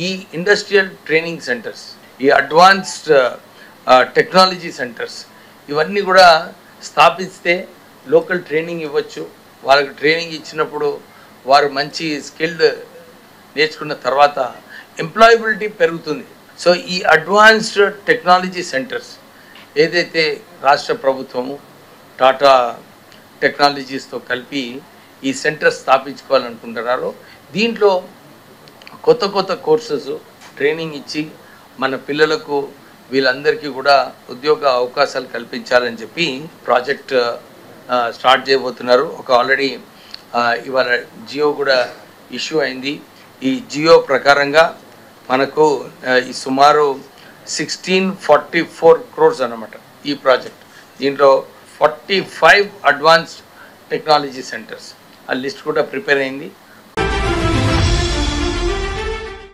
ఈ industrial training centres, ఈ advanced technology centres ఇవన్నీ కూడా స్థాపిస్తే లోకల్ ట్రైనింగ్ ఇవ్వచ్చు. వాళ్ళకి ట్రైనింగ్ ఇచ్చినప్పుడు వారు మంచి స్కిల్డ్ నేర్చుకున్న తర్వాత ఎంప్లాయబిలిటీ పెరుగుతుంది. సో ఈ అడ్వాన్స్డ్ టెక్నాలజీ సెంటర్స్ ఏదైతే రాష్ట్ర ప్రభుత్వము టాటా టెక్నాలజీస్తో కలిపి ఈ సెంటర్ స్థాపించుకోవాలనుకుంటున్నారో దీంట్లో కొత్త కొత్త కోర్సెస్ ట్రైనింగ్ ఇచ్చి మన పిల్లలకు వీళ్ళందరికీ కూడా ఉద్యోగ అవకాశాలు కల్పించాలని చెప్పి ప్రాజెక్ట్ స్టార్ట్ చేయబోతున్నారు. ఒక ఆల్రెడీ ఇవాళ జియో కూడా ఇష్యూ అయింది. ఈ జియో ప్రకారంగా మనకు ఈ సుమారు 1644 crores అన్నమాట ఈ ప్రాజెక్ట్. దీంట్లో 45 అడ్వాన్స్డ్ టెక్నాలజీ సెంటర్స్ ఆ లిస్ట్ కూడా ప్రిపేర్ అయింది.